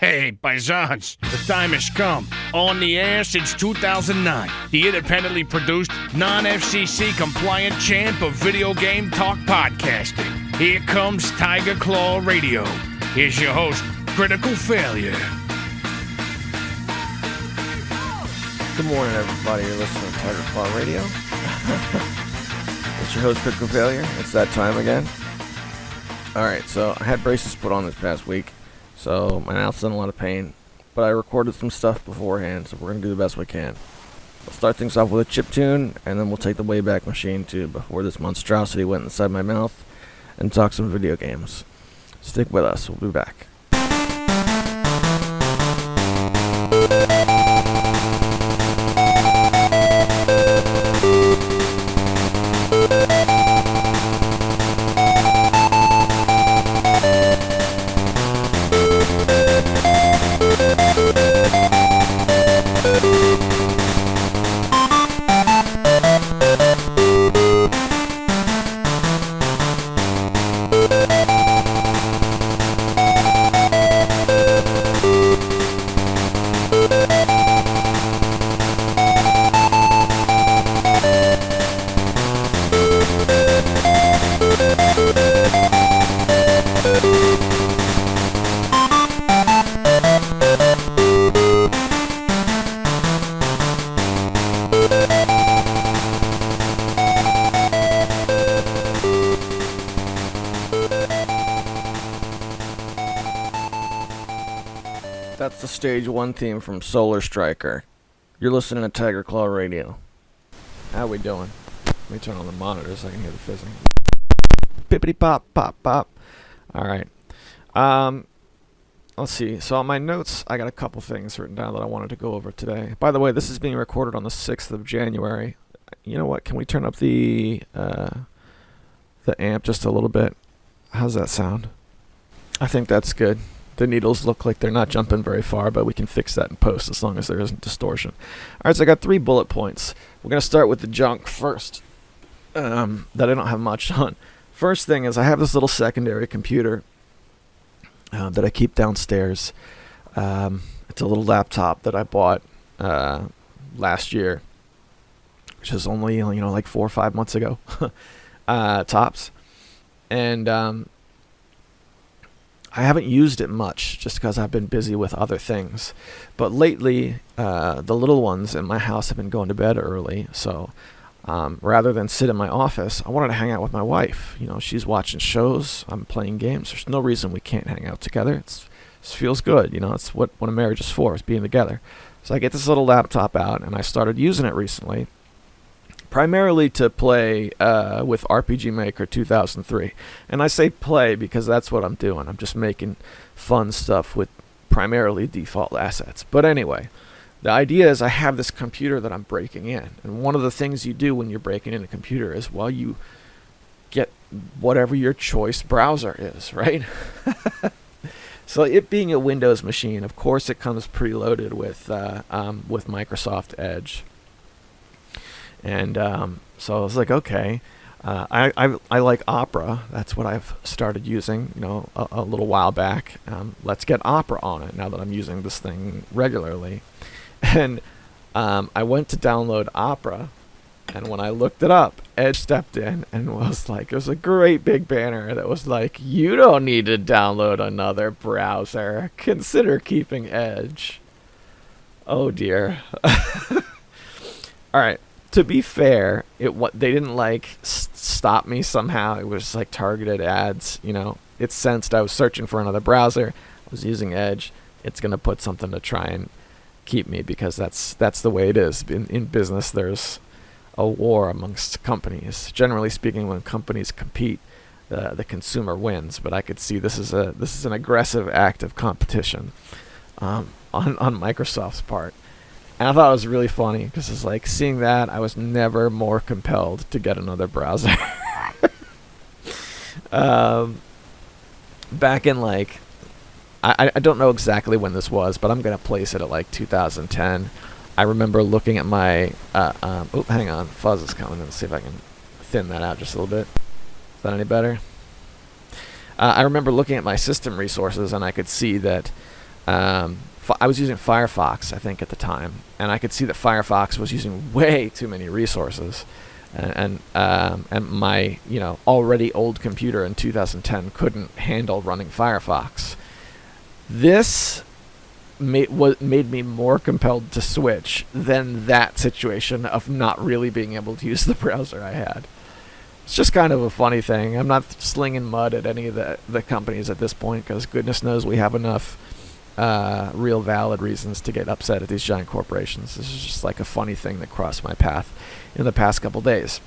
Hey, paisans, the time has come. On the air since 2009, the independently produced, non-FCC compliant champ of video game talk podcasting. Here comes Tiger Claw Radio. Here's your host, Critical Failure. Good morning, everybody. You're listening to Tiger Claw Radio. It's your host, Critical Failure. It's that time again. Alright, so I had braces put on this past week, so my mouth's in a lot of pain, but I recorded some stuff beforehand, so we're going to do the best we can. We'll start things off with a chip tune, and then we'll take the Wayback Machine to before this monstrosity went inside my mouth, and talk some video games. Stick with us. We'll be back. That's the Stage 1 theme from Solar Striker. You're listening to Tiger Claw Radio. How we doing? Let me turn on the monitor so I can hear the fizzing. Pippity pop, pop, pop. Alright. Let's see. So on my notes, I got a couple things written down that I wanted to go over today. By the way, this is being recorded on the 6th of January. You know what? Can we turn up the amp just a little bit? How's that sound? I think that's good. The needles look like they're not jumping very far, but we can fix that in post as long as there isn't distortion. Alright, so I got 3 bullet points. We're going to start with the junk first, that I don't have much on. First thing is I have this little secondary computer that I keep downstairs. It's a little laptop that I bought last year, which is only like 4 or 5 months ago, tops. And I haven't used it much just because I've been busy with other things. But lately, the little ones in my house have been going to bed early. So rather than sit in my office, I wanted to hang out with my wife. She's watching shows. I'm playing games. There's no reason we can't hang out together. It feels good. It's what a marriage is for, is being together. So I get this little laptop out, and I started using it recently. Primarily to play with RPG Maker 2003. And I say play because that's what I'm doing. I'm just making fun stuff with primarily default assets. But anyway, the idea is I have this computer that I'm breaking in. And one of the things you do when you're breaking in a computer is, well, you get whatever your choice browser is, right? So it being a Windows machine, of course it comes preloaded with Microsoft Edge. And so I was like, okay, I like Opera. That's what I've started using, a little while back. Let's get Opera on it now that I'm using this thing regularly. And I went to download Opera, and when I looked it up, Edge stepped in and was like, it was a great big banner that was like, you don't need to download another browser. Consider keeping Edge. Oh dear. All right. To be fair, they didn't stop me somehow. It was like targeted ads. It sensed I was searching for another browser. I was using Edge. It's gonna put something to try and keep me because that's the way it is. In business, there's a war amongst companies. Generally speaking, when companies compete, the consumer wins. But I could see this is an aggressive act of competition on Microsoft's part. And I thought it was really funny because it's like seeing that I was never more compelled to get another browser. Back in I don't know exactly when this was, but I'm going to place it at 2010. I remember looking at my, hang on, fuzz is coming. Let's see if I can thin that out just a little bit. Is that any better? I remember looking at my system resources, and I could see that I was using Firefox, I think, at the time, and I could see that Firefox was using way too many resources, and my already old computer in 2010 couldn't handle running Firefox. This made me more compelled to switch than that situation of not really being able to use the browser I had. It's just kind of a funny thing. I'm not slinging mud at any of the companies at this point, because goodness knows we have enough real valid reasons to get upset at these giant corporations. This is just like a funny thing that crossed my path in the past couple days.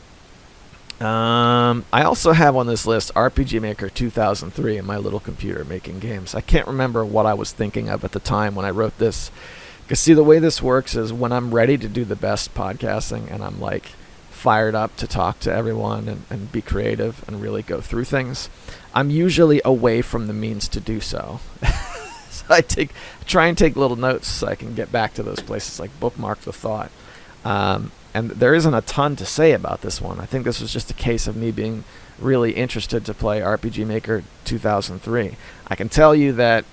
I also have on this list RPG Maker 2003 in my little computer making games. I can't remember what I was thinking of at the time when I wrote this. Because see, the way this works is when I'm ready to do the best podcasting and I'm like fired up to talk to everyone and be creative and really go through things, I'm usually away from the means to do so. So I try and take little notes so I can get back to those places, like bookmark the thought. And there isn't a ton to say about this one. I think this was just a case of me being really interested to play RPG Maker 2003. I can tell you that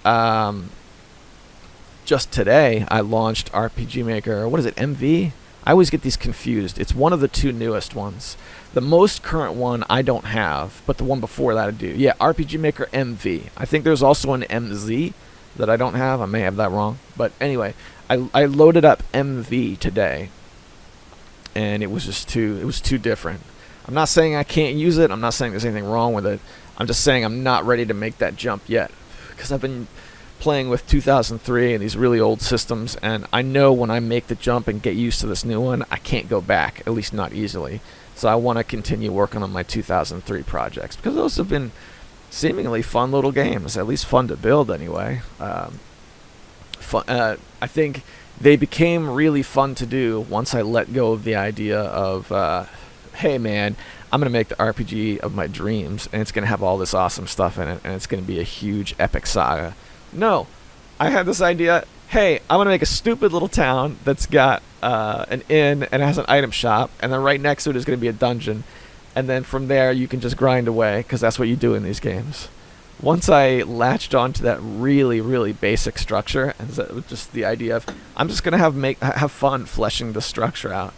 just today I launched RPG Maker, what is it, MV? I always get these confused. It's one of the two newest ones. The most current one I don't have, but the one before that I do. Yeah, RPG Maker MV. I think there's also an MZ that I don't have. I may have that wrong. But anyway, I loaded up MV today, and it was too different. I'm not saying I can't use it. I'm not saying there's anything wrong with it. I'm just saying I'm not ready to make that jump yet, because I've been playing with 2003 and these really old systems, and I know when I make the jump and get used to this new one, I can't go back, at least not easily. So I want to continue working on my 2003 projects, because those have been seemingly fun little games, at least fun to build anyway. I think they became really fun to do once I let go of the idea of, hey man, I'm going to make the RPG of my dreams, and it's going to have all this awesome stuff in it, and it's going to be a huge epic saga. No, I had this idea, hey, I'm going to make a stupid little town that's got an inn and has an item shop, and then right next to it is going to be a dungeon, and then from there you can just grind away, because that's what you do in these games. Once I latched onto that really, really basic structure, and just the idea of I'm just going to have fun fleshing the structure out,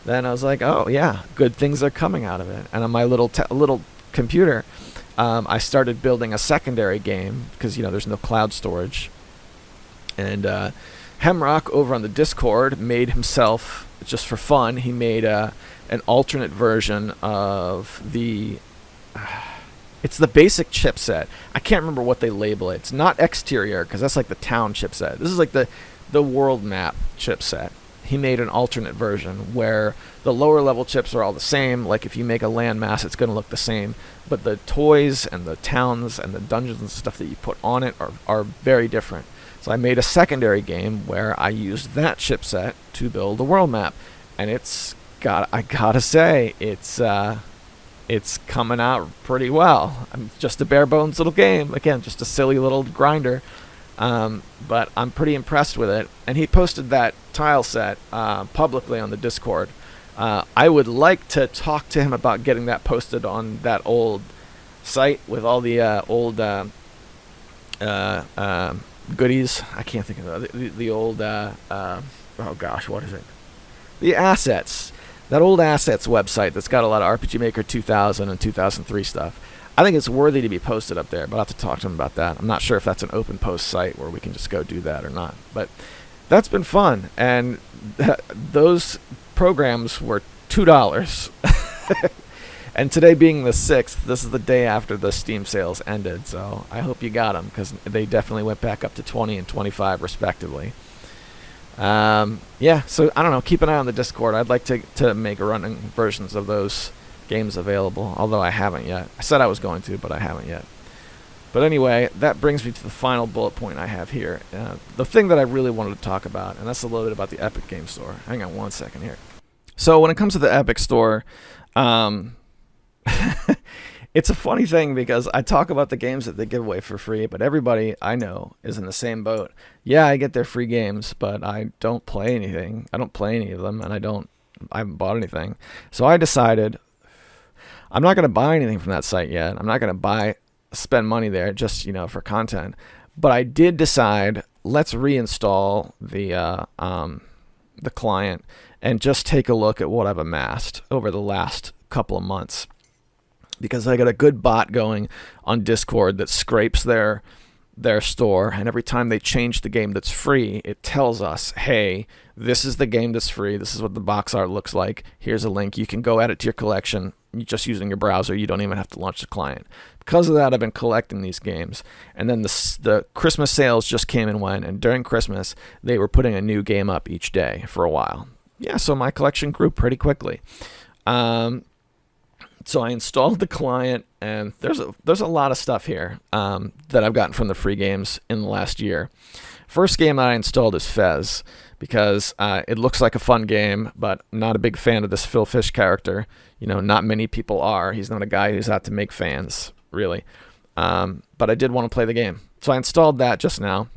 then I was like, oh yeah, good things are coming out of it. And on my little computer, I started building a secondary game, because there's no cloud storage. And Hemrock over on the Discord made himself, just for fun, he made an alternate version of the it's the basic chipset. I can't remember what they label it. It's not exterior, because that's like the town chipset. This is like the world map chipset. He made an alternate version where the lower level chips are all the same. Like if you make a landmass, it's going to look the same, but the toys and the towns and the dungeons and stuff that you put on it are very different. So I made a secondary game where I used that chipset to build a world map, and I gotta say, it's coming out pretty well. Just a bare bones little game, again, just a silly little grinder. But I'm pretty impressed with it. And he posted that tile set publicly on the Discord. I would like to talk to him about getting that posted on that old site with all the old goodies. I can't think of the old, oh gosh, what is it? The assets. That old assets website that's got a lot of RPG Maker 2000 and 2003 stuff. I think it's worthy to be posted up there, but I'll have to talk to him about that. I'm not sure if that's an open post site where we can just go do that or not. But that's been fun, and those programs were $2. And today being the 6th, this is the day after the Steam sales ended, so I hope you got them, because they definitely went back up to 20 and 25 respectively. Yeah, so I don't know, keep an eye on the Discord. I'd like to make running versions of those games available, although I haven't yet. I said I was going to, but I haven't yet. But anyway, that brings me to the final bullet point I have here. The thing that I really wanted to talk about, and that's a little bit about the Epic Game Store. Hang on one second here. So when it comes to the Epic Store, it's a funny thing, because I talk about the games that they give away for free, but everybody I know is in the same boat. Yeah, I get their free games, but I don't play anything. I don't play any of them, and I haven't bought anything. So I decided I'm not going to buy anything from that site yet. I'm not going to spend money there just, for content. But I did decide let's reinstall the client and just take a look at what I've amassed over the last couple of months, because I got a good bot going on Discord that scrapes their store, and every time they change the game that's free, it tells us, hey, this is the game that's free, this is what the box art looks like, here's a link, you can go add it to your collection just using your browser, you don't even have to launch the client. Because of that, I've been collecting these games, and then the Christmas sales just came and went, and during Christmas they were putting a new game up each day for a while. Yeah, so my collection grew pretty quickly. So I installed the client, and there's a lot of stuff here that I've gotten from the free games in the last year. First game I installed is Fez, because it looks like a fun game, but I'm not a big fan of this Phil Fish character. You know, not many people are. He's not a guy who's out to make fans, really. But I did want to play the game. So I installed that just now.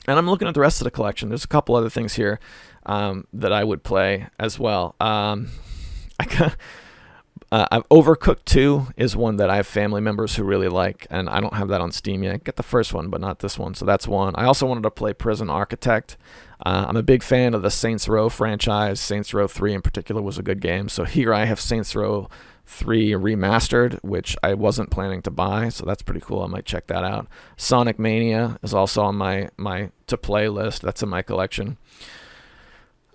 And I'm looking at the rest of the collection. There's a couple other things here that I would play as well. Overcooked 2 is one that I have family members who really like, and I don't have that on Steam yet. Get the first one, but not this one, so that's one. I also wanted to play Prison Architect. I'm a big fan of the Saints Row franchise. Saints Row 3 in particular was a good game. So here I have Saints Row 3 Remastered, which I wasn't planning to buy, so that's pretty cool. I might check that out. Sonic Mania is also on my to-play list. That's in my collection.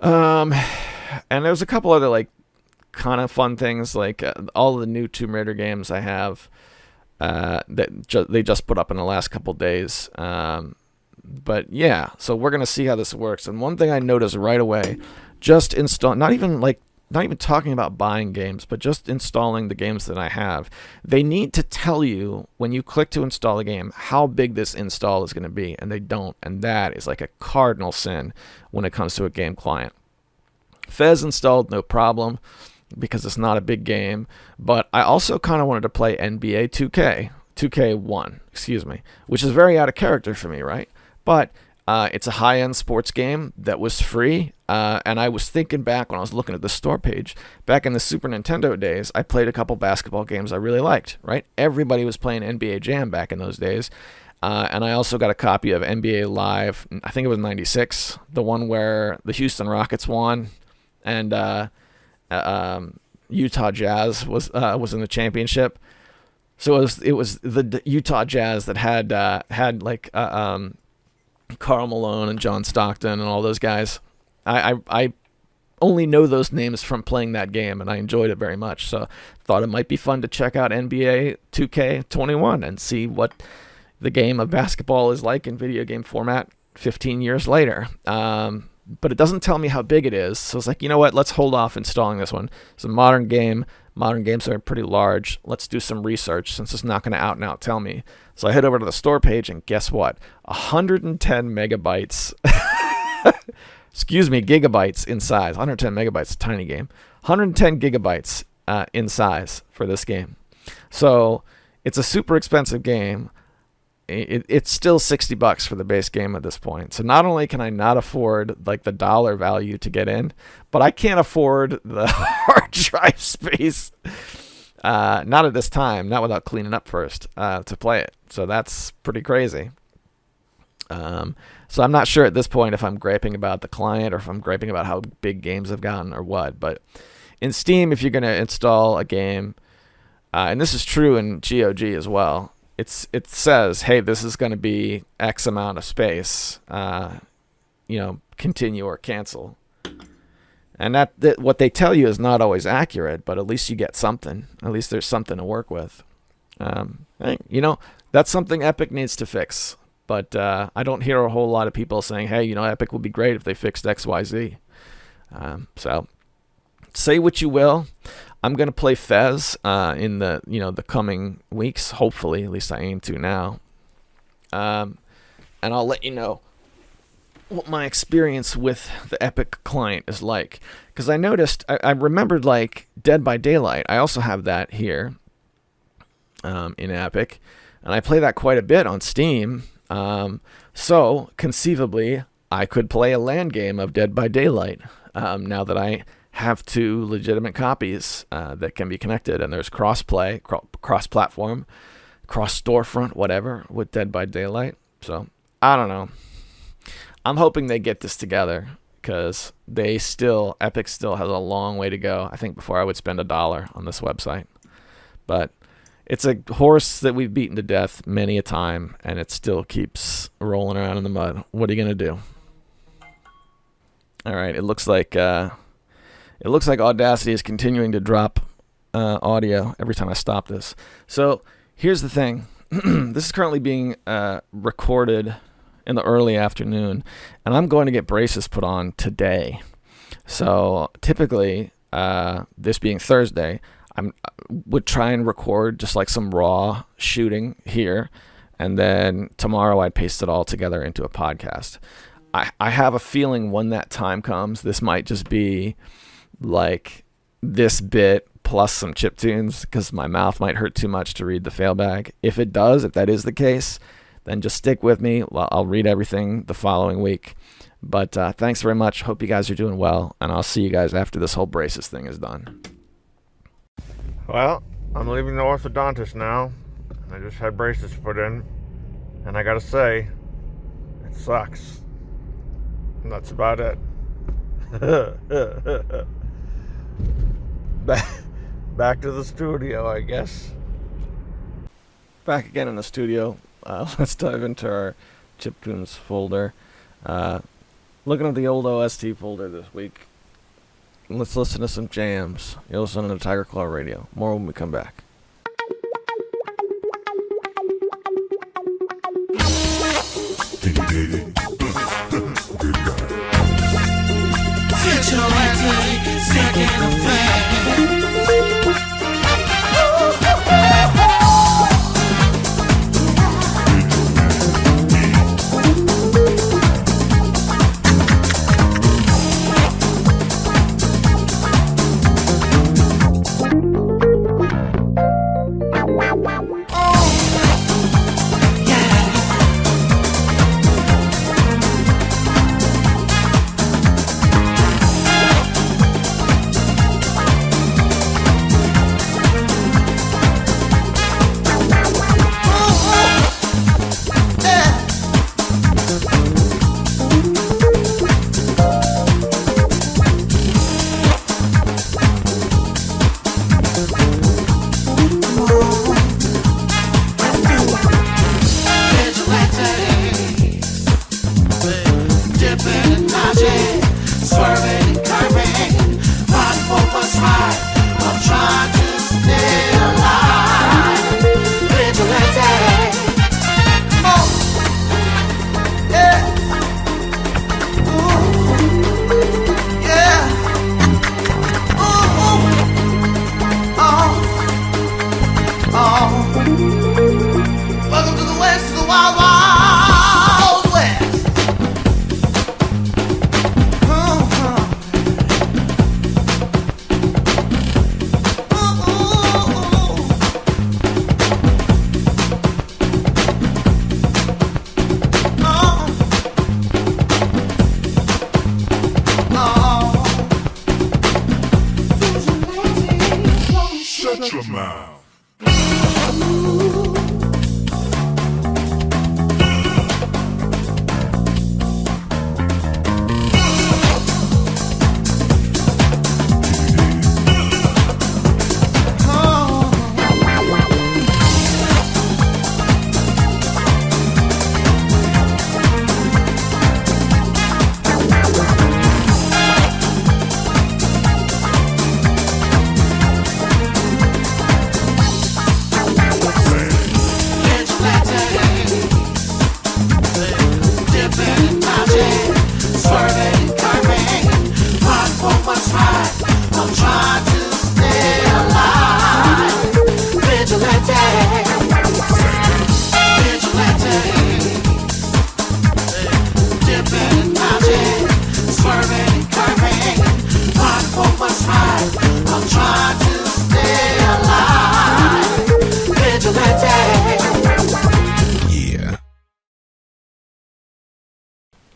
And there's a couple other, like, kind of fun things, like all the new Tomb Raider games I have they just put up in the last couple days. But yeah, so we're gonna see how this works. And one thing I noticed right away, just install, not even talking about buying games, but just installing the games that I have, they need to tell you when you click to install a game how big this install is going to be, and they don't, and that is like a cardinal sin when it comes to a game client. Fez installed no problem, because it's not a big game, but I also kind of wanted to play NBA 2K1, which is very out of character for me, right? But it's a high-end sports game that was free, and I was thinking back when I was looking at the store page, back in the Super Nintendo days, I played a couple basketball games I really liked, right? Everybody was playing NBA Jam back in those days, and I also got a copy of NBA Live, I think it was 96, the one where the Houston Rockets won, and Utah Jazz was in the championship. So it was the Utah Jazz that had Karl Malone and John Stockton and all those guys. I only know those names from playing that game, and I enjoyed it very much. So thought it might be fun to check out NBA 2K21 and see what the game of basketball is like in video game format 15 years later. But it doesn't tell me how big it is. So it's like, you know what? Let's hold off installing this one. It's a modern game. Modern games are pretty large. Let's do some research since it's not going to out and out tell me. So I head over to the store page, and guess what? 110 megabytes. Gigabytes in size. 110 megabytes, a tiny game. 110 gigabytes in size for this game. So it's a super expensive game. It's still $60 for the base game at this point. So not only can I not afford like the dollar value to get in, but I can't afford the hard drive space. Not at this time, not without cleaning up first to play it. So that's pretty crazy. So I'm not sure at this point if I'm griping about the client or if I'm griping about how big games have gotten or what. But in Steam, if you're going to install a game, and this is true in GOG as well, it says, hey, this is going to be X amount of space, continue or cancel. And that what they tell you is not always accurate, but at least you get something. At least there's something to work with. That's something Epic needs to fix. But I don't hear a whole lot of people saying, hey, Epic would be great if they fixed XYZ. So say what you will. I'm going to play Fez in the coming weeks, hopefully. At least I aim to now. And I'll let you know what my experience with the Epic client is like. Because I noticed, I remembered like Dead by Daylight. I also have that here in Epic. And I play that quite a bit on Steam. So conceivably, I could play a LAN game of Dead by Daylight now that I have two legitimate copies that can be connected, and there's cross-play, cross-platform, cross-storefront, whatever, with Dead by Daylight. So, I don't know. I'm hoping they get this together, because Epic still has a long way to go, I think, before I would spend $1 on this website. But it's a horse that we've beaten to death many a time, and it still keeps rolling around in the mud. What are you gonna do? All right, it looks like Audacity is continuing to drop audio every time I stop this. So here's the thing. This is currently being recorded in the early afternoon, and I'm going to get braces put on today. So typically, this being Thursday, I would try and record just like some raw shooting here, and then tomorrow I'd paste it all together into a podcast. I have a feeling when that time comes, this might just be like this bit plus some chiptunes, because my mouth might hurt too much to read the fail bag. If that is the case, then just stick with me. I'll read everything the following week. But thanks very much. Hope you guys are doing well, and I'll see you guys after this whole braces thing is done. Well, I'm leaving the orthodontist now. I just had braces put in, and I gotta say, it sucks. And that's about it. Back to the studio, I guess. Back again in the studio. Let's dive into our chiptunes folder. Looking at the old OST folder this week. Let's listen to some jams. You're listening to Tiger Claw Radio. More when we come back.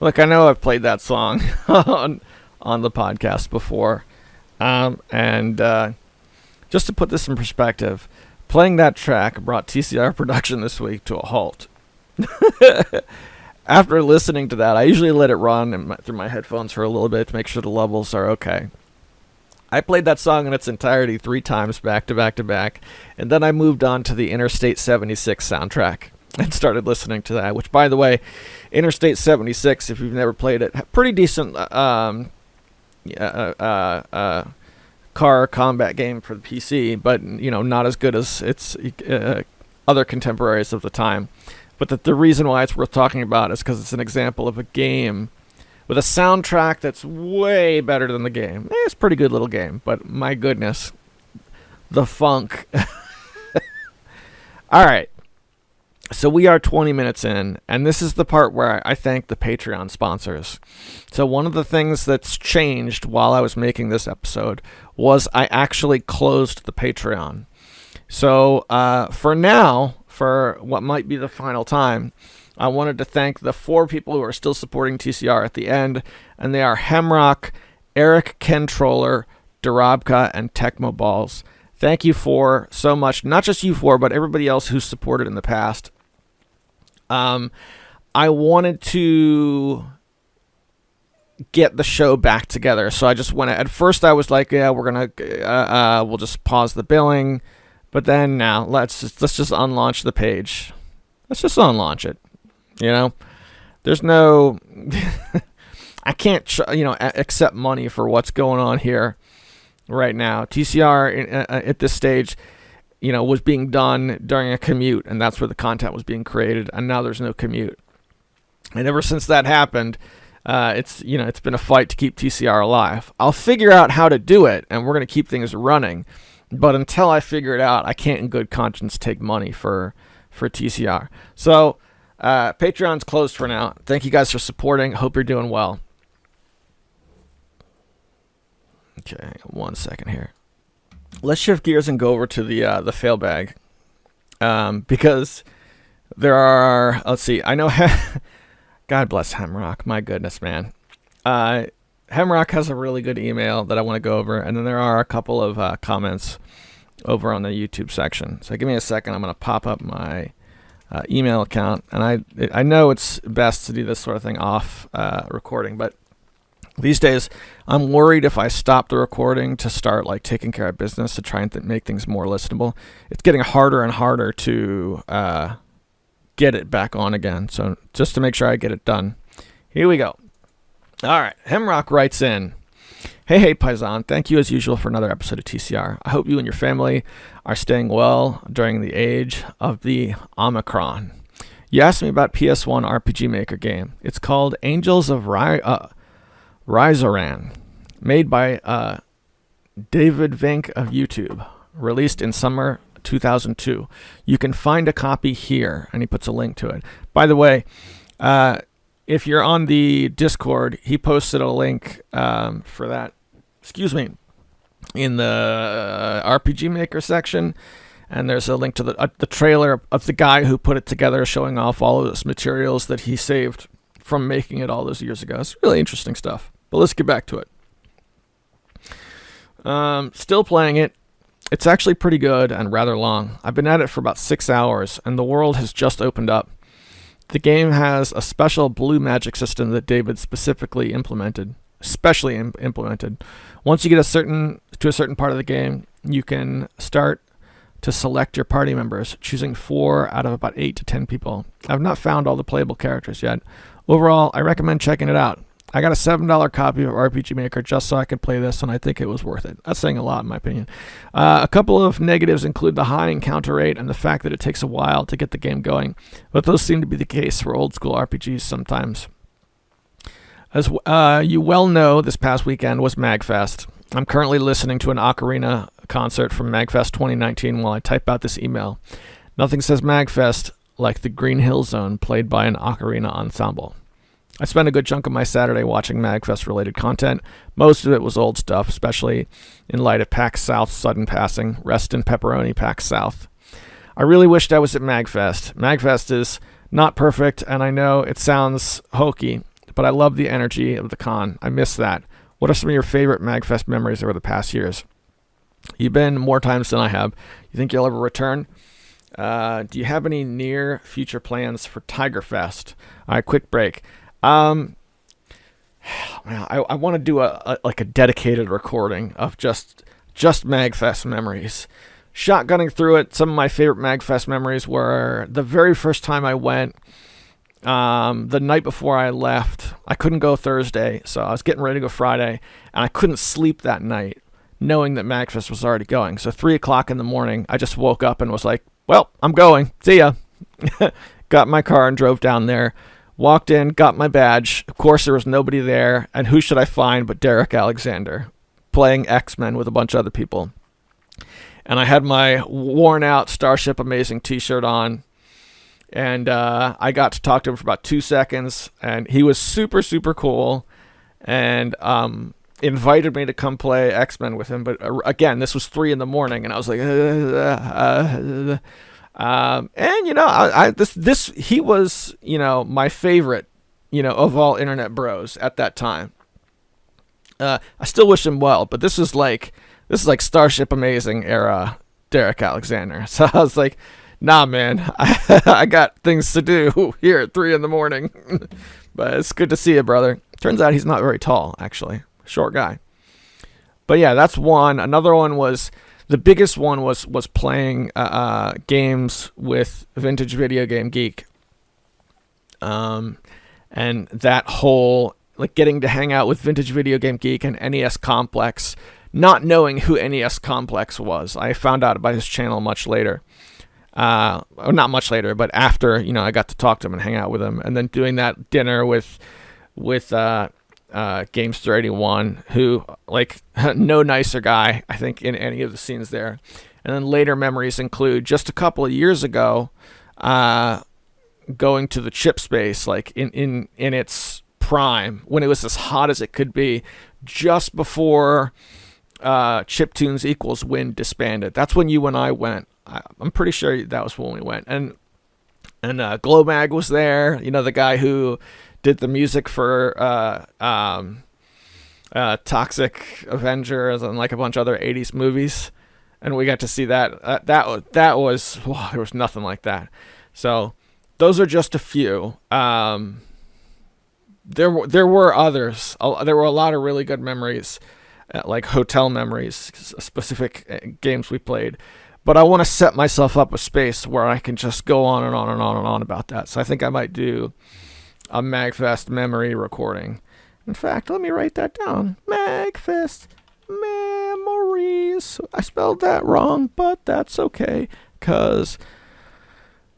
Look, I know I've played that song on the podcast before, and just to put this in perspective, playing that track brought TCR production this week to a halt. after listening to that, I usually let it run through my headphones for a little bit to make sure the levels are okay. I played that song in its entirety 3 times back to back to back, and then I moved on to the Interstate 76 soundtrack and started listening to that, which, by the way, Interstate 76, if you've never played it, pretty decent car combat game for the PC, but not as good as its other contemporaries of the time. But the reason why it's worth talking about is because it's an example of a game with a soundtrack that's way better than the game. It's a pretty good little game, but my goodness, the funk. All right. So we are 20 minutes in, and this is the part where I thank the Patreon sponsors. So one of the things that's changed while I was making this episode was I actually closed the Patreon. So for now, for what might be the final time, I wanted to thank the 4 people who are still supporting TCR at the end, and they are Hemrock, Eric Kentroller, Darabka, and Tecmo Balls. Thank you for so much, not just you 4, but everybody else who's supported in the past. I wanted to get the show back together, so I just went. At first, I was like, "Yeah, we'll just pause the billing," but then now let's just unlaunch the page. Let's just unlaunch it. There's no, I can't accept money for what's going on here right now. TCR at this stage, was being done during a commute, and that's where the content was being created, and now there's no commute. And ever since that happened, it's been a fight to keep TCR alive. I'll figure out how to do it, and we're going to keep things running. But until I figure it out, I can't in good conscience take money for TCR. So Patreon's closed for now. Thank you guys for supporting. Hope you're doing well. Okay, 1 second here. Let's shift gears and go over to the fail bag, because there are. Let's see. I know. God bless Hemrock. My goodness, man. Hemrock has a really good email that I want to go over, and then there are a couple of comments over on the YouTube section. So give me a second. I'm going to pop up my email account, and I know it's best to do this sort of thing off recording, but these days, I'm worried if I stop the recording to start taking care of business to try and make things more listenable. It's getting harder and harder to get it back on again. So just to make sure I get it done, here we go. All right, Hemrock writes in, Hey, Paisan, thank you as usual for another episode of TCR. I hope you and your family are staying well during the age of the Omicron. You asked me about PS1 RPG Maker game. It's called Angels of Rizoran, made by David Vink of YouTube, released in summer 2002. You can find a copy here, and he puts a link to it. By the way, if you're on the Discord, he posted a link for that, in the RPG Maker section, and there's a link to the trailer of the guy who put it together, showing off all of those materials that he saved from making it all those years ago. It's really interesting stuff. But let's get back to it. Still playing it. It's actually pretty good and rather long. I've been at it for about 6 hours, and the world has just opened up. The game has a special blue magic system that David specifically implemented. Once you get to a certain part of the game, you can start to select your party members, choosing 4 out of about 8 to 10 people. I've not found all the playable characters yet. Overall, I recommend checking it out. I got a $7 copy of RPG Maker just so I could play this, and I think it was worth it. That's saying a lot, in my opinion. A couple of negatives include the high encounter rate and the fact that it takes a while to get the game going, but those seem to be the case for old-school RPGs sometimes. As you well know, this past weekend was MAGfest. I'm currently listening to an ocarina concert from MAGfest 2019 while I type out this email. Nothing says MAGfest like the Green Hill Zone played by an ocarina ensemble. I spent a good chunk of my Saturday watching MAGfest-related content. Most of it was old stuff, especially in light of PAX South's sudden passing. Rest in pepperoni, PAX South. I really wished I was at MAGfest. MAGfest is not perfect, and I know it sounds hokey, but I love the energy of the con. I miss that. What are some of your favorite MAGfest memories over the past years? You've been more times than I have. You think you'll ever return? Do you have any near future plans for Tiger Fest? All right, quick break. I want to do a dedicated recording of just MAGfest memories. Shotgunning through it, some of my favorite MAGfest memories were the very first time I went. The night before I left, I couldn't go Thursday, so I was getting ready to go Friday, and I couldn't sleep that night, knowing that MAGfest was already going. So 3 o'clock in the morning, I just woke up and was like, well, I'm going. See ya. Got my car and drove down there. Walked in, got my badge. Of course, there was nobody there, and who should I find but Derek Alexander, playing X-Men with a bunch of other people. And I had my worn-out Starship Amazing t-shirt on, and I got to talk to him for about 2 seconds, and he was super, super cool, and invited me to come play X-Men with him. But again, this was 3 a.m, and I was like, and he was, my favorite, of all internet bros at that time. I still wish him well, but this is like Starship Amazing era Derek Alexander. So I was like, nah, man, I got things to do here at 3 a.m. But it's good to see you, brother. Turns out he's not very tall, actually. Short guy. But yeah, that's one. Another one was, the biggest one was playing games with Vintage Video Game Geek. And that whole, getting to hang out with Vintage Video Game Geek and NES Complex, not knowing who NES Complex was. I found out about his channel much later. Or not much later, but after, I got to talk to him and hang out with him. And then doing that dinner with Gamester 81, who, no nicer guy, I think, in any of the scenes there. And then later memories include just a couple of years ago, going to the chip space, in its prime, when it was as hot as it could be, just before Chiptunes Equals Win disbanded. That's when you and I went. I'm pretty sure that was when we went. And Glowmag was there, the guy who did the music for Toxic Avengers and a bunch of other 80s movies. And we got to see that. That was, there was nothing like that. So those are just a few. There were others. There were a lot of really good memories, hotel memories, specific games we played. But I want to set myself up a space where I can just go on and on and on and on about that. So I think I might do a MAGfest memory recording. In fact, let me write that down. MAGfest memories. I spelled that wrong, but that's okay, because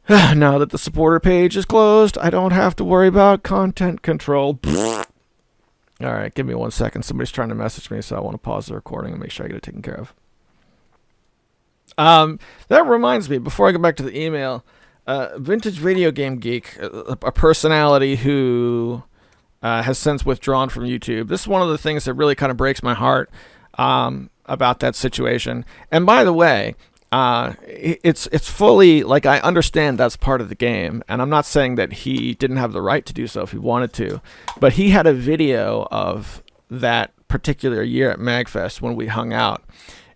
now that the supporter page is closed, I don't have to worry about content control. All right, give me 1 second. Somebody's trying to message me, so I want to pause the recording and make sure I get it taken care of. That reminds me, before I go back to the email, Vintage Video Game Geek, a personality who has since withdrawn from YouTube. This is one of the things that really kind of breaks my heart about that situation. And by the way, it's fully, I understand that's part of the game, and I'm not saying that he didn't have the right to do so if he wanted to, but he had a video of that particular year at MAGfest when we hung out.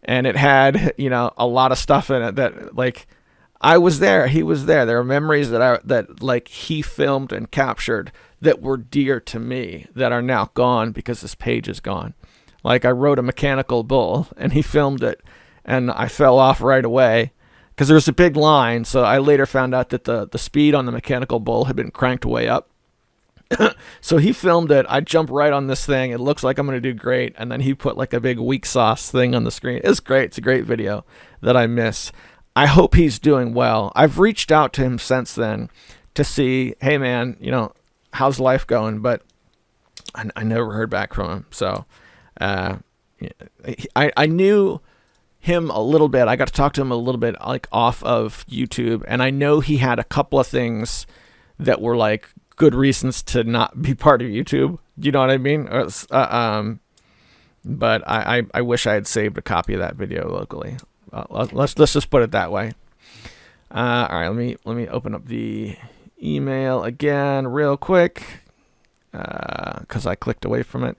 And it had, a lot of stuff in it that, I was there, he was there. There are memories that he filmed and captured that were dear to me that are now gone because this page is gone. I wrote a mechanical bull, and he filmed it, and I fell off right away because there was a big line. So I later found out that the speed on the mechanical bull had been cranked way up. So he filmed it. I jump right on this thing. It looks like I'm going to do great. And then he put a big weak sauce thing on the screen. It's great. It's a great video that I miss. I hope he's doing well. I've reached out to him since then to see, hey man, how's life going? But I never heard back from him. So I knew him a little bit. I got to talk to him a little bit off of YouTube. And I know he had a couple of things that were good reasons to not be part of YouTube. You know what I mean? But I wish I had saved a copy of that video locally. Let's just put it that way. All right, let me open up the email again real quick, because I clicked away from it,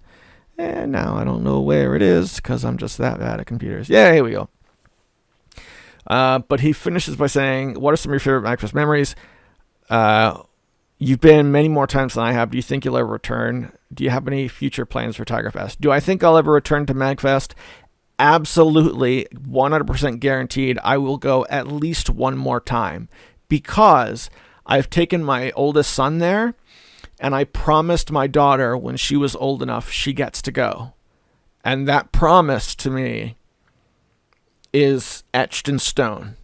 and now I don't know where it is because I'm just that bad at computers. Yeah, here we go. But he finishes by saying, what are some of your favorite MAGfest memories? You've been many more times than I have. Do you think you'll ever return? Do you have any future plans for TigerFest? Do I think I'll ever return to MAGfest? Absolutely, 100% guaranteed. I will go at least one more time because I've taken my oldest son there, and I promised my daughter when she was old enough she gets to go. And that promise to me is etched in stone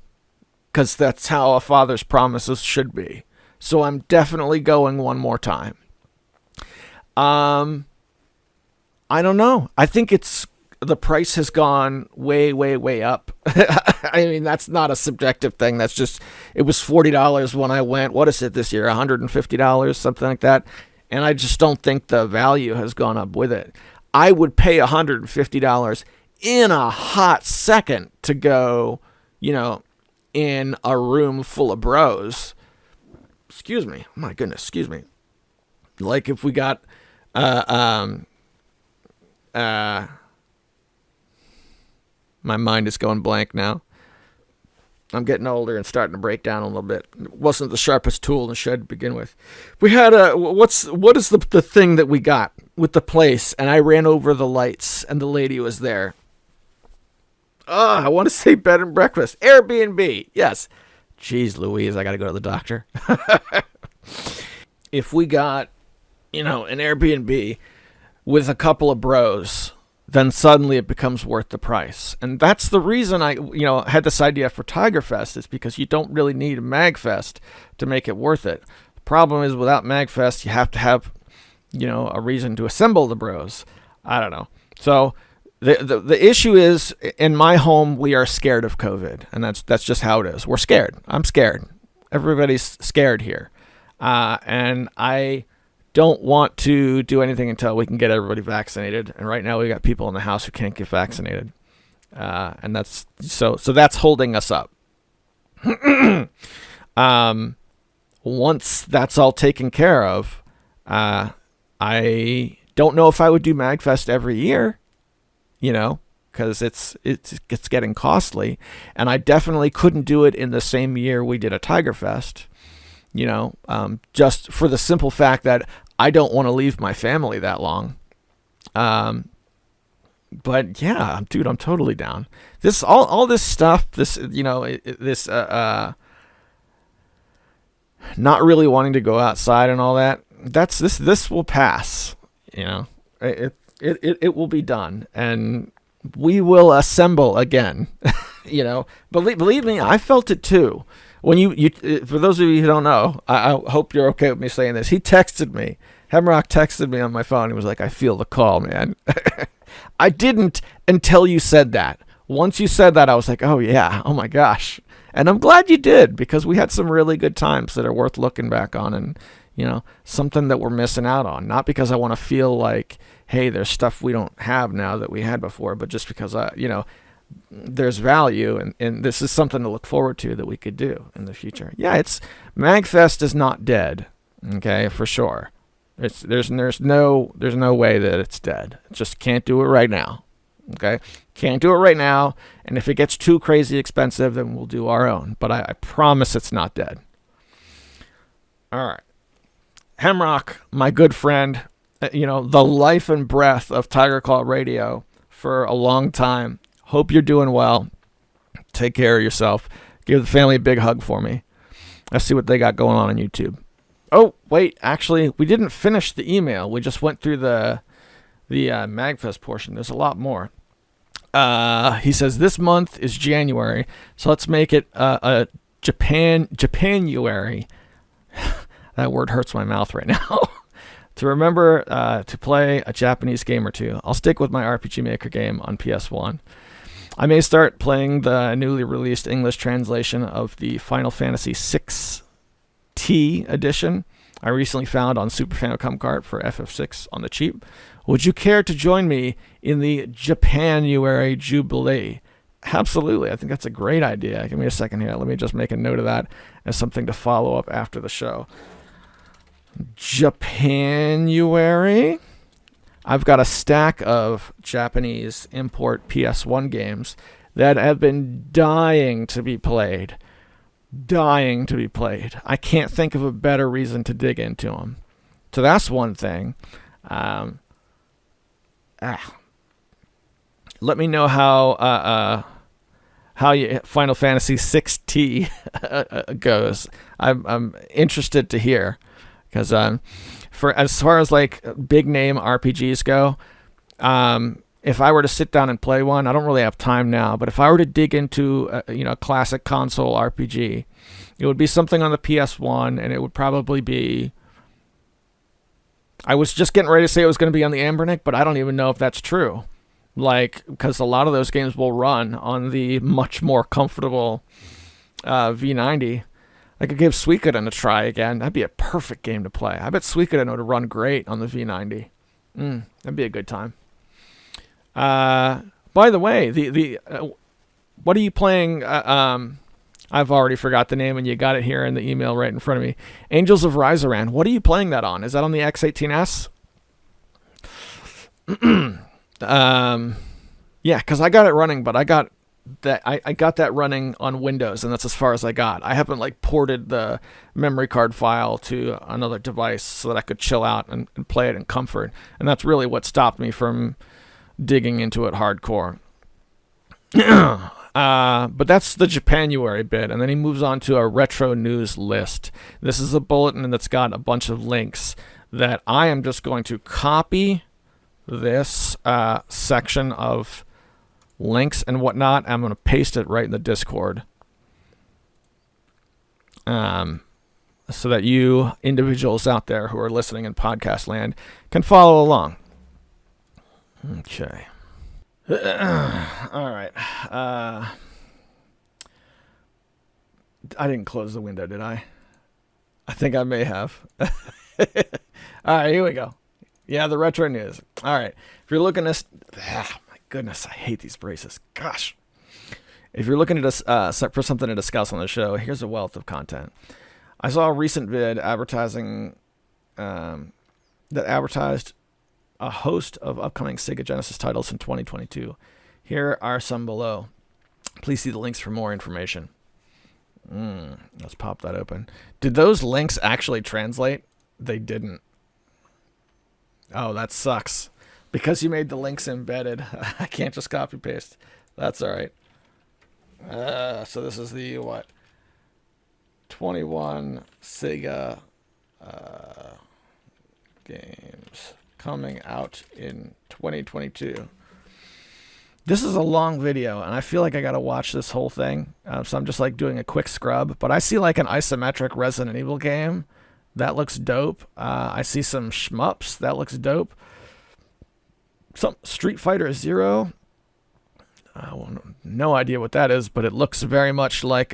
because that's how a father's promises should be. So I'm definitely going one more time. I don't know. I think the price has gone way, way, way up. I mean, that's not a subjective thing. That's just, it was $40 when I went. What is it this year? $150, something like that. And I just don't think the value has gone up with it. I would pay $150 in a hot second to go, in a room full of bros. Excuse me. My goodness, excuse me. Like if we got, my mind is going blank now. I'm getting older and starting to break down a little bit. It wasn't the sharpest tool in the shed to begin with. We had what is the thing that we got with the place? And I ran over the lights and the lady was there. I want to say bed and breakfast. Airbnb. Yes. Jeez Louise, I got to go to the doctor. If we got, an Airbnb with a couple of bros, then suddenly it becomes worth the price. And that's the reason I, had this idea for TigerFest is because you don't really need a MAGfest to make it worth it. The problem is without MAGfest, you have to have, a reason to assemble the bros. I don't know. So the issue is in my home, we are scared of COVID, and that's just how it is. We're scared. I'm scared. Everybody's scared here. And I don't want to do anything until we can get everybody vaccinated. And right now we got people in the house who can't get vaccinated. And that's so that's holding us up. Once that's all taken care of, I don't know if I would do MAGfest every year, because it's getting costly, and I definitely couldn't do it in the same year we did a TigerFest, just for the simple fact that I don't want to leave my family that long. But yeah, dude, I'm totally down. This all this stuff, this not really wanting to go outside and all that. This will pass. It will be done, and we will assemble again. Believe me, I felt it too. When you for those of you who don't know, I hope you're okay with me saying this. He texted me. Hemrock texted me on my phone. He was like, "I feel the call, man." I didn't until you said that. Once you said that, I was like, "Oh yeah, oh my gosh." And I'm glad you did, because we had some really good times that are worth looking back on, and something that we're missing out on. Not because I want to feel like, hey, there's stuff we don't have now that we had before, but just because there's value, and this is something to look forward to that we could do in the future. Yeah, MAGfest is not dead, okay, for sure. There's no way that it's dead. Just can't do it right now, okay? Can't do it right now, and if it gets too crazy expensive, then we'll do our own. But I promise it's not dead. All right. Hemrock, my good friend, the life and breath of Tiger Claw Radio for a long time. Hope you're doing well. Take care of yourself. Give the family a big hug for me. Let's see what they got going on YouTube. Oh, wait, actually, we didn't finish the email. We just went through the MAGfest portion. There's a lot more. He says, this month is January, so let's make it a Japanuary. That word hurts my mouth right now. To remember to play a Japanese game or two. I'll stick with my RPG Maker game on PS1. I may start playing the newly released English translation of the Final Fantasy VI-T edition I recently found on Super Famicom Cart for FF6 on the cheap. Would you care to join me in the Japanuary Jubilee? Absolutely. I think that's a great idea. Give me a second here. Let me just make a note of that as something to follow up after the show. Japanuary. I've got a stack of Japanese import PS1 games that have been dying to be played. Dying to be played. I can't think of a better reason to dig into them. So that's one thing. Let me know how Final Fantasy 6T goes. I'm interested to hear, because for as far as like big name RPGs go, if I were to sit down and play one, I don't really have time now, but if I were to dig into a classic console RPG, it would be something on the PS1, and it would probably be, I was just getting ready to say it was going to be on the Anbernic, but I don't even know if that's true. Like, because a lot of those games will run on the much more comfortable V90. I could give Suikoden a try again. That'd be a perfect game to play. I bet Suikoden would run great on the V90. That'd be a good time. By the way, what are you playing? I've already forgot the name, and you got it here in the email right in front of me. Angels of Rizaran. What are you playing that on? Is that on the X18S? Yeah, because I got it running, but I got that running on Windows, and that's as far as I got. I haven't like ported the memory card file to another device so that I could chill out and play it in comfort, and that's really what stopped me from digging into it hardcore. But that's the Japanuary bit, and then he moves on to a retro news list. This is a bulletin that's got a bunch of links that I am just going to copy this section of links and whatnot. I'm going to paste it right in the Discord, so that you individuals out there who are listening in podcast land can follow along. Okay. All right. I didn't close the window, did I? I think I may have. All right, here we go. Yeah, the retro news. All right. If you're looking at my goodness, I hate these braces. Gosh. If you're looking at for something to discuss on the show, here's a wealth of content. I saw a recent vid advertising that advertised a host of upcoming Sega Genesis titles in 2022. Here are some below. Please see the links for more information. Let's pop that open. Did those links actually translate? They didn't. Oh, that sucks. Because you made the links embedded, I can't just copy paste. That's all right. So this is the, 21 Sega games coming out in 2022. This is a long video, and I feel like I gotta watch this whole thing. So I'm just like doing a quick scrub. But I see like an isometric Resident Evil game. That looks dope. I see some shmups. That looks dope. Some Street Fighter Zero. No idea what that is, but it looks very much like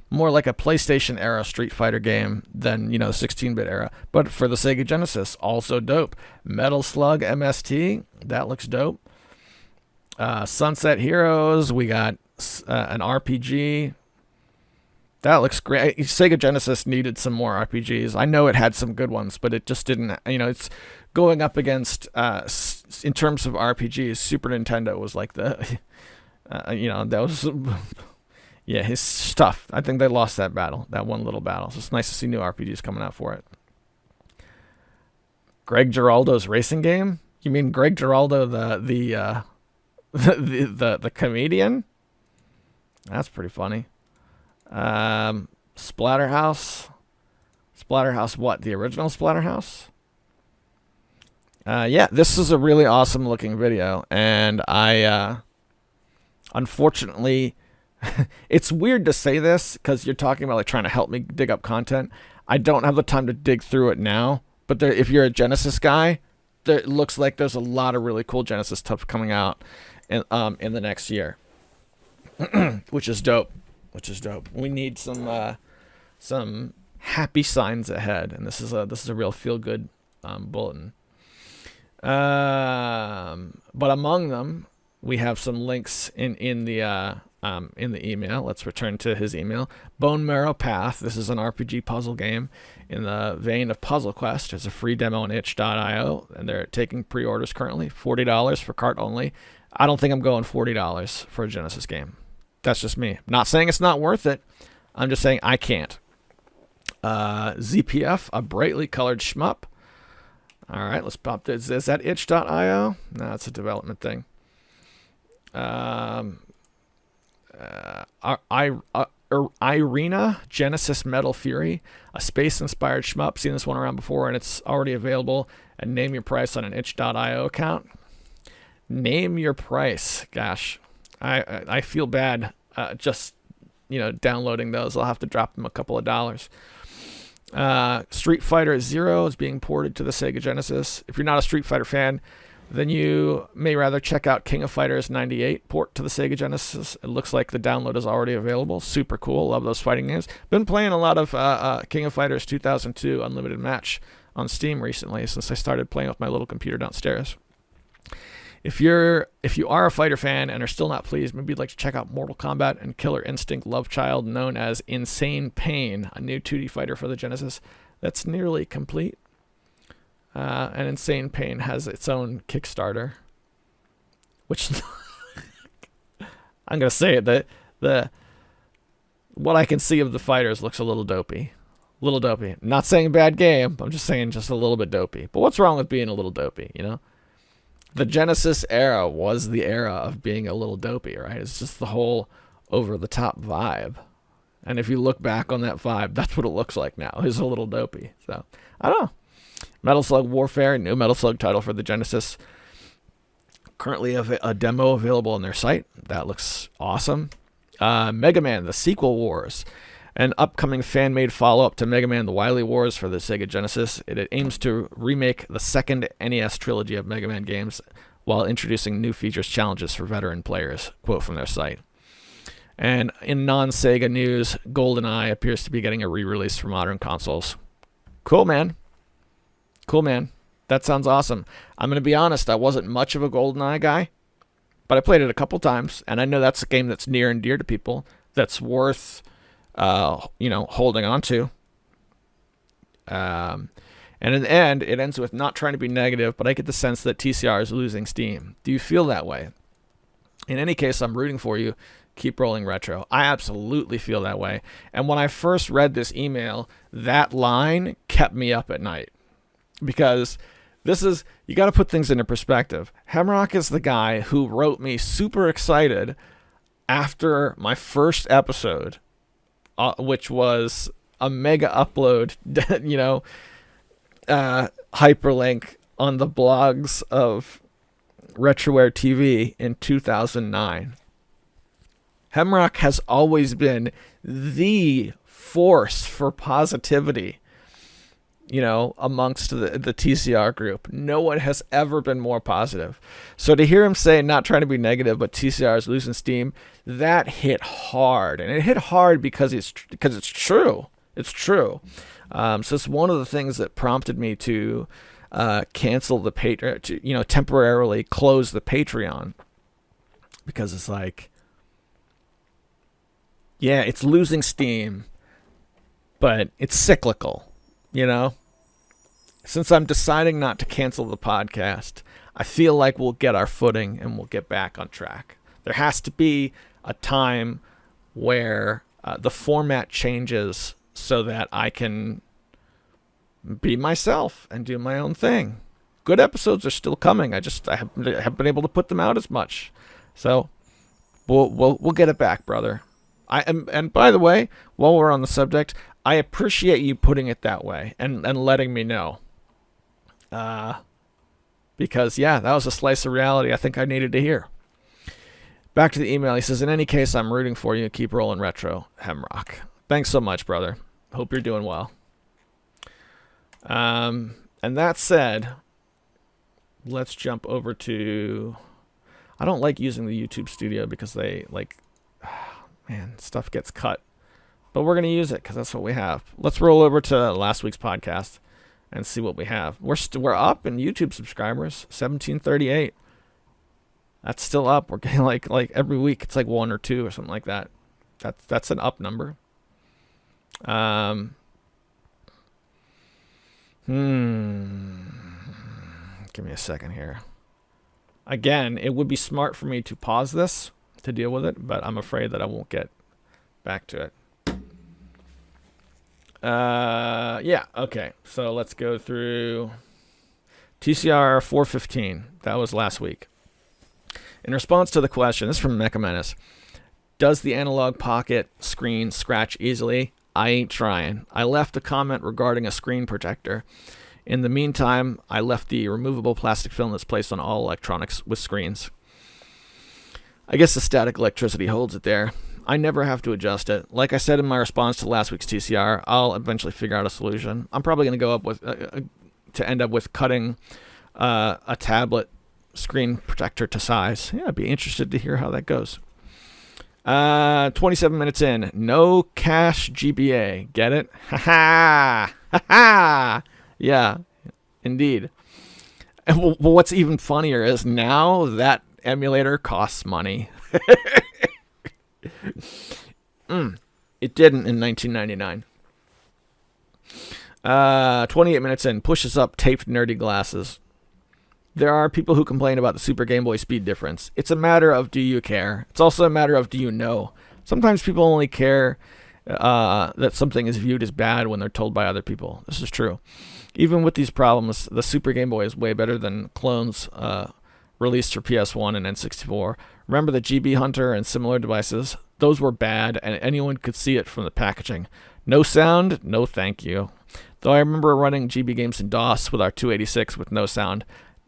more like a PlayStation era Street Fighter game than, the 16-bit era. But for the Sega Genesis, also dope. Metal Slug MST. That looks dope. Sunset Heroes. We got an RPG. That looks great. Sega Genesis needed some more RPGs. I know it had some good ones, but it just didn't. It's going up against, in terms of RPGs, Super Nintendo was like the, that was, yeah, his stuff. I think they lost that battle, that one little battle. So it's nice to see new RPGs coming out for it. Greg Giraldo's racing game? You mean Greg Giraldo, the comedian? That's pretty funny. Splatterhouse what? The original Splatterhouse? Yeah, this is a really awesome looking video, and I unfortunately it's weird to say this because you're talking about like trying to help me dig up content. I don't have the time to dig through it now, but if you're a Genesis guy, it looks like there's a lot of really cool Genesis stuff coming out in the next year. Which is dope. We need some happy signs ahead, and this is a real feel good bulletin. But among them, we have some links in the email. Let's return to his email. Bone Marrow Path. This is an RPG puzzle game in the vein of Puzzle Quest. It's a free demo on itch.io, and they're taking pre-orders currently. $40 for cart only. I don't think I'm going $40 for a Genesis game. That's just me. Not saying it's not worth it. I'm just saying I can't. ZPF, a brightly colored shmup. All right, let's pop this. Is that itch.io? No, it's a development thing. Irina, Genesis Metal Fury, a space-inspired shmup. Seen this one around before, and it's already available. And name your price on an itch.io account. Name your price. Gosh, I feel bad just downloading those. I'll have to drop them a couple of dollars. Street Fighter Zero is being ported to the Sega Genesis. If you're not a Street Fighter fan, then you may rather check out King of Fighters 98 port to the Sega Genesis. It looks like the download is already available. Super cool. Love those fighting games. Been playing a lot of King of Fighters 2002 Unlimited Match on Steam recently since I started playing with my little computer downstairs. If you are a fighter fan and are still not pleased, maybe you'd like to check out Mortal Kombat and Killer Instinct Love Child, known as Insane Pain, a new 2D fighter for the Genesis that's nearly complete. And Insane Pain has its own Kickstarter, which I'm gonna say it. The what I can see of the fighters looks a little dopey. Not saying bad game. I'm just saying just a little bit dopey. But what's wrong with being a little dopey? The Genesis era was the era of being a little dopey, right? It's just the whole over-the-top vibe. And if you look back on that vibe, that's what it looks like now. It's a little dopey. So, I don't know. Metal Slug Warfare, new Metal Slug title for the Genesis. Currently a demo available on their site. That looks awesome. Mega Man, the Sequel Wars. An upcoming fan-made follow-up to Mega Man The Wily Wars for the Sega Genesis. It aims to remake the second NES trilogy of Mega Man games while introducing new features challenges for veteran players, quote from their site. And in non-Sega news, GoldenEye appears to be getting a re-release for modern consoles. Cool, man. That sounds awesome. I'm going to be honest, I wasn't much of a GoldenEye guy, but I played it a couple times, and I know that's a game that's near and dear to people, that's worth holding on to. And in the end, it ends with not trying to be negative, but I get the sense that TCR is losing steam. Do you feel that way? In any case, I'm rooting for you. Keep rolling retro. I absolutely feel that way. And when I first read this email, that line kept me up at night. Because you got to put things into perspective. Hemrock is the guy who wrote me super excited after my first episode, which was a mega upload, hyperlink on the blogs of Retroware TV in 2009. Hemrock has always been the force for positivity, amongst the TCR group. No one has ever been more positive. So to hear him say, not trying to be negative, but TCR is losing steam, that hit hard. And it hit hard because it's true. It's true. So it's one of the things that prompted me to cancel the Patreon, temporarily close the Patreon. Because it's like, yeah, it's losing steam, but it's cyclical. Since I'm deciding not to cancel the podcast, I feel like we'll get our footing and we'll get back on track. There has to be a time where the format changes so that I can be myself and do my own thing. Good episodes are still coming. I haven't been able to put them out as much. So we'll get it back, brother. And by the way, while we're on the subject, I appreciate you putting it that way and letting me know. Because, yeah, that was a slice of reality I think I needed to hear. Back to the email. He says, in any case, I'm rooting for you. Keep rolling retro, Hemrock. Thanks so much, brother. Hope you're doing well. And that said, let's jump over to... I don't like using the YouTube studio because they, stuff gets cut. But we're going to use it because that's what we have. Let's roll over to last week's podcast and see what we have. We're up in YouTube subscribers, 1738. That's still up. We're getting like every week it's like 1 or 2 or something like that. That's an up number. Give me a second here. Again, it would be smart for me to pause this to deal with it, but I'm afraid that I won't get back to it. Yeah, okay. So let's go through TCR 415. That was last week. In response to the question, this is from Mecha Menace. Does the analog pocket screen scratch easily? I ain't trying. I left a comment regarding a screen protector. In the meantime, I left the removable plastic film that's placed on all electronics with screens. I guess the static electricity holds it there. I never have to adjust it. Like I said in my response to last week's TCR, I'll eventually figure out a solution. I'm probably going to go up with to end up with cutting a tablet screen protector to size. Yeah, I'd be interested to hear how that goes. 27 minutes in. No cache GBA. Get it? Ha ha! Ha ha! Yeah, indeed. And what's even funnier is now that emulator costs money. It didn't in 1999. 28 minutes in. Pushes up taped nerdy glasses. There are people who complain about the Super Game Boy speed difference. It's a matter of do you care. It's also a matter of do you know. Sometimes people only care that something is viewed as bad when they're told by other people. This is true. Even with these problems, the Super Game Boy is way better than clones released for PS1 and N64. Remember the GB Hunter and similar devices? Those were bad, and anyone could see it from the packaging. No sound? No thank you. Though I remember running GB games in DOS with our 286 with no sound,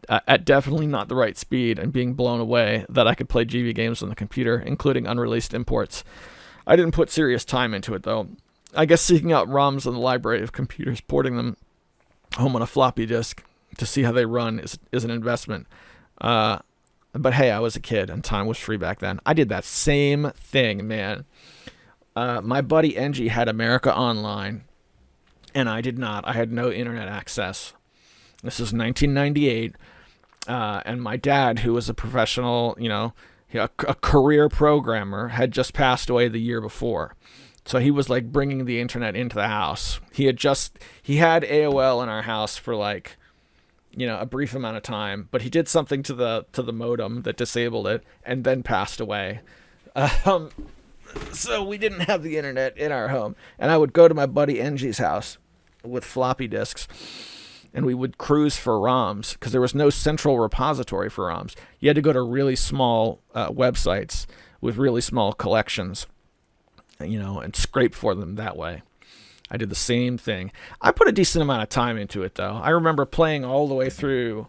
at definitely not the right speed, and being blown away that I could play GB games on the computer, including unreleased imports. I didn't put serious time into it, though. I guess seeking out ROMs in the library of computers, porting them home on a floppy disk to see how they run is an investment. But hey, I was a kid, and time was free back then. I did that same thing, man. My buddy Engie had America Online, and I did not. I had no internet access. This is 1998, and my dad, who was a professional, a career programmer, had just passed away the year before. So he was like bringing the internet into the house. He had AOL in our house for like, a brief amount of time, but he did something to the modem that disabled it and then passed away. So we didn't have the internet in our home, and I would go to my buddy Engie's house with floppy disks, and we would cruise for ROMs because there was no central repository for ROMs. You had to go to really small websites with really small collections, and scrape for them that way. I did the same thing. I put a decent amount of time into it, though. I remember playing all the way through.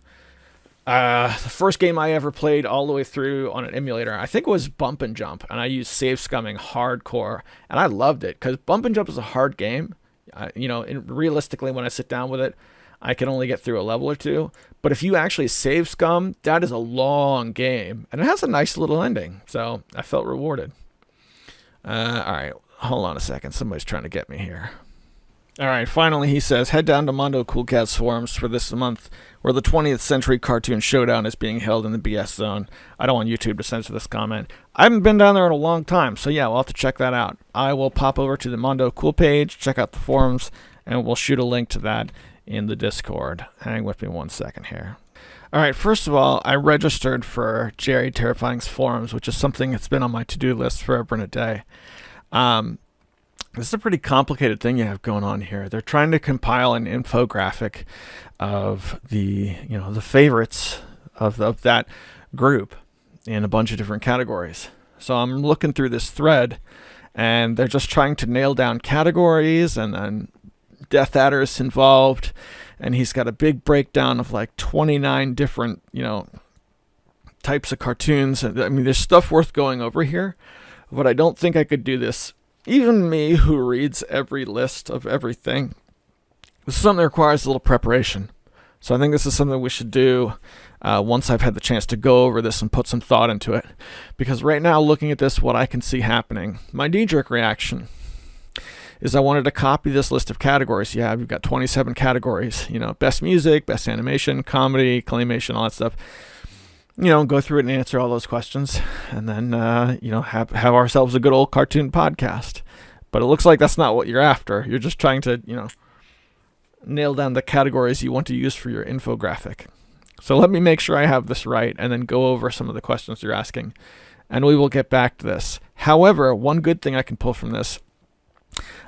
The first game I ever played all the way through on an emulator, I think it was Bump and Jump, and I used save scumming hardcore, and I loved it because Bump and Jump is a hard game. Realistically, when I sit down with it, I can only get through a level or two. But if you actually save scum, that is a long game, and it has a nice little ending. So I felt rewarded. All right, hold on a second. Somebody's trying to get me here. All right, finally he says, head down to Mondo Cool Cats forums for this month, where the 20th Century Cartoon Showdown is being held in the BS Zone. I don't want YouTube to censor this comment. I haven't been down there in a long time, so yeah, we'll have to check that out. I will pop over to the Mondo Cool page, check out the forums, and we'll shoot a link to that in the Discord. Hang with me 1 second here. All right, first of all, I registered for Jerry Terrifying's forums, which is something that's been on my to-do list forever and a day. This is a pretty complicated thing you have going on here. They're trying to compile an infographic of the favorites of that group in a bunch of different categories. So I'm looking through this thread, and they're just trying to nail down categories and Death Adder's involved, and he's got a big breakdown of like 29 different, types of cartoons. I mean, there's stuff worth going over here, but I don't think I could do this. Even me, who reads every list of everything, this is something that requires a little preparation. So I think this is something we should do once I've had the chance to go over this and put some thought into it. Because right now, looking at this, what I can see happening, my knee-jerk reaction is I wanted to copy this list of categories. Yeah, we've got 27 categories. Best music, best animation, comedy, claymation, all that stuff. Go through it and answer all those questions, and then, have ourselves a good old cartoon podcast. But it looks like that's not what you're after. You're just trying to, nail down the categories you want to use for your infographic. So let me make sure I have this right and then go over some of the questions you're asking. And we will get back to this. However, one good thing I can pull from this,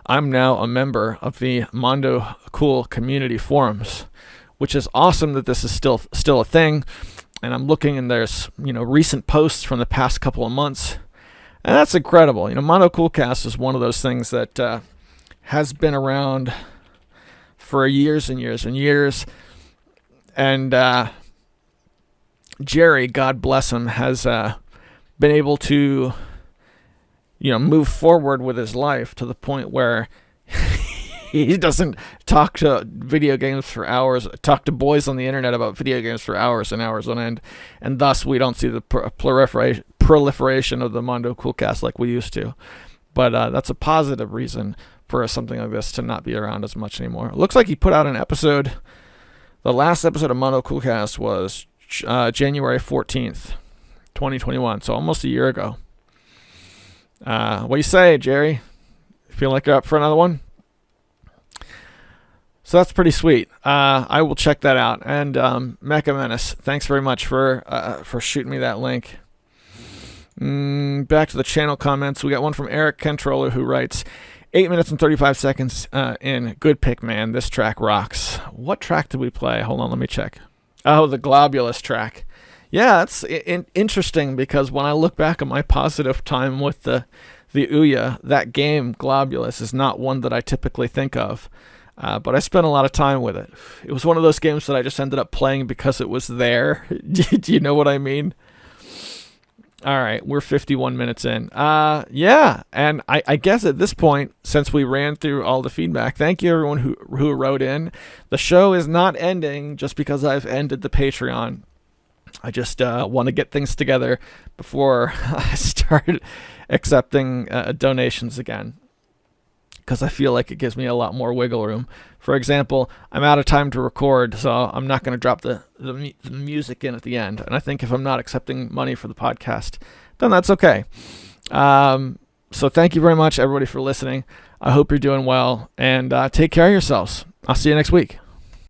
I'm now a member of the Mondo Cool community forums, which is awesome that this is still a thing. And I'm looking, and there's recent posts from the past couple of months, and that's incredible. Mondo Coolcast is one of those things that has been around for years and years and years. And Jerry, God bless him, has been able to move forward with his life to the point where he doesn't talk to video games for hours, talk to boys on the internet about video games for hours and hours on end, and thus we don't see the proliferation of the Mondo Coolcast like we used to. But that's a positive reason for something like this to not be around as much anymore. It looks like he put out an episode. The last episode of Mondo Coolcast was January 14th, 2021, so almost a year ago. What do you say, Jerry? Feel like you're up for another one? So that's pretty sweet. I will check that out. And Mecha Menace, thanks very much for shooting me that link. Back to the channel comments. We got one from Eric Controller who writes, 8 minutes and 35 seconds in. Good pick, man. This track rocks. What track did we play? Hold on, let me check. Oh, the Globulus track. Yeah, it's interesting because when I look back at my positive time with the Ouya, that game, Globulus, is not one that I typically think of. But I spent a lot of time with it. It was one of those games that I just ended up playing because it was there. Do you know what I mean? All right, we're 51 minutes in. Yeah, and I guess at this point, since we ran through all the feedback, thank you everyone who wrote in. The show is not ending just because I've ended the Patreon. I just want to get things together before I start accepting donations again, because I feel like it gives me a lot more wiggle room. For example, I'm out of time to record, so I'm not going to drop the music in at the end. And I think if I'm not accepting money for the podcast, then that's okay. So thank you very much, everybody, for listening. I hope you're doing well, and take care of yourselves. I'll see you next week.